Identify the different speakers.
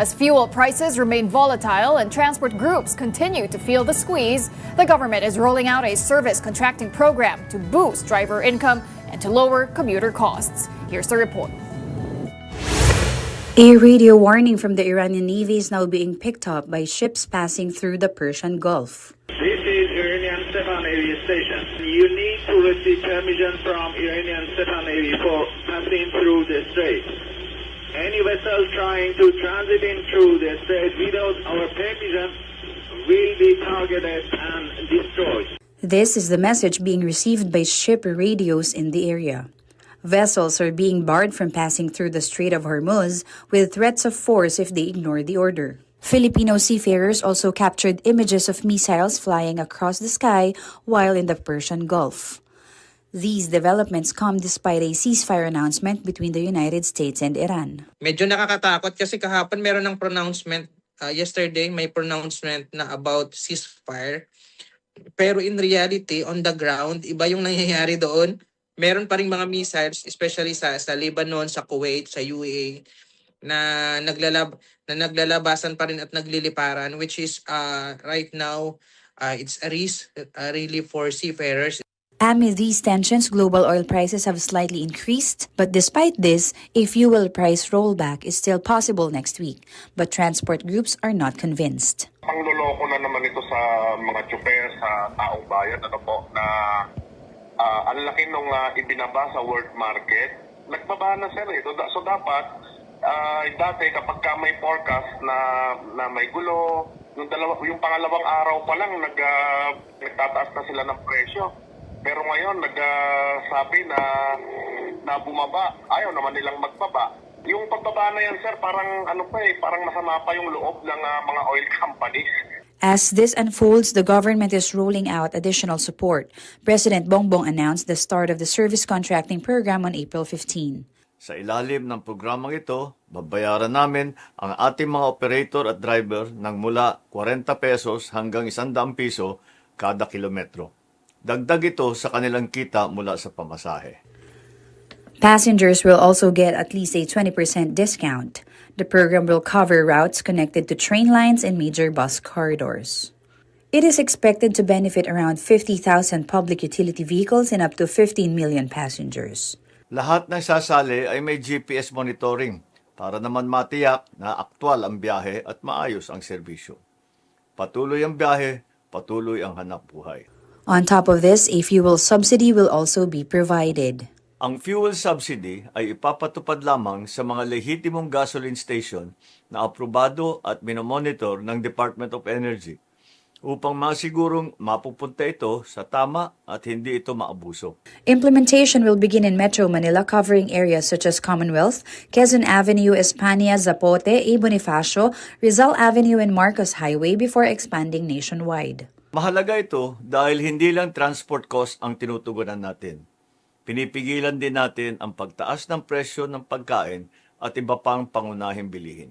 Speaker 1: As fuel prices remain volatile and transport groups continue to feel the squeeze, the government is rolling out a service contracting program to boost driver income and to lower commuter costs. Here's the report.
Speaker 2: A radio warning from the Iranian Navy is now being picked up by ships passing through the Persian Gulf.
Speaker 3: This is Iranian Sepa Navy Station. You need to receive permission from Iranian Sepa Navy for passing through the strait. Any vessel trying to transit in through the strait without our permission will be targeted and destroyed.
Speaker 2: This is the message being received by ship radios in the area. Vessels are being barred from passing through the Strait of Hormuz with threats of force if they ignore the order. Filipino seafarers also captured images of missiles flying across the sky while in the Persian Gulf. These developments come despite a ceasefire announcement between the United States and Iran.
Speaker 4: Medyo nakakatakot kasi kahapon meron ng pronouncement, yesterday may pronouncement na about ceasefire. Pero in reality, on the ground, iba yung nangyayari doon. Meron pa ring mga missiles, especially sa Lebanon, sa Kuwait, sa UAE, na naglalabasan pa rin at nagliliparan, which is right now, it's a risk really for seafarers.
Speaker 2: Amid these tensions, global oil prices have slightly increased, but despite this, a fuel price rollback is still possible next week. But transport groups are not convinced.
Speaker 5: Pangloloko na naman ito sa mga tsuper, sa taong bayan, na ang laki nung ibinaba sa world market, nagbaba na sir ito. So dapat, dati kapag ka may forecast na may gulo, yung pangalawang araw pa lang nagtataas na sila ng presyo. Pero ngayon nagsabi na bumaba, ayaw naman nilang magbaba. Yung pagbaba na yan sir, parang parang masama pa yung loob ng mga oil companies.
Speaker 2: As this unfolds, the government is rolling out additional support. President Bongbong announced the start of the service contracting program on April 15.
Speaker 6: Sa ilalim ng programang ito, babayaran namin ang ating mga operator at driver ng mula 40 pesos hanggang 100 piso kada kilometro. Dagdag ito sa kanilang kita mula sa pamasahe.
Speaker 2: Passengers will also get at least a 20% discount. The program will cover routes connected to train lines and major bus corridors. It is expected to benefit around 50,000 public utility vehicles and up to 15 million passengers.
Speaker 6: Lahat ng sasali ay may GPS monitoring para naman matiyak na aktwal ang biyahe at maayos ang serbisyo. Patuloy ang biyahe, patuloy ang hanapbuhay.
Speaker 2: On top of this, a fuel subsidy will also be provided.
Speaker 6: Ang fuel subsidy ay ipapatupad lamang sa mga lehitimong gasoline station na aprobado at minomonitor ng Department of Energy upang masigurong mapupunta ito sa tama at hindi ito maabuso.
Speaker 2: Implementation will begin in Metro Manila, covering areas such as Commonwealth, Quezon Avenue, España, Zapote, A. Bonifacio, Rizal Avenue, and Marcos Highway before expanding nationwide.
Speaker 6: Mahalaga ito dahil hindi lang transport cost ang tinutugunan natin. Pinipigilan din natin ang pagtaas ng presyo ng pagkain at iba pang pangunahing bilihin.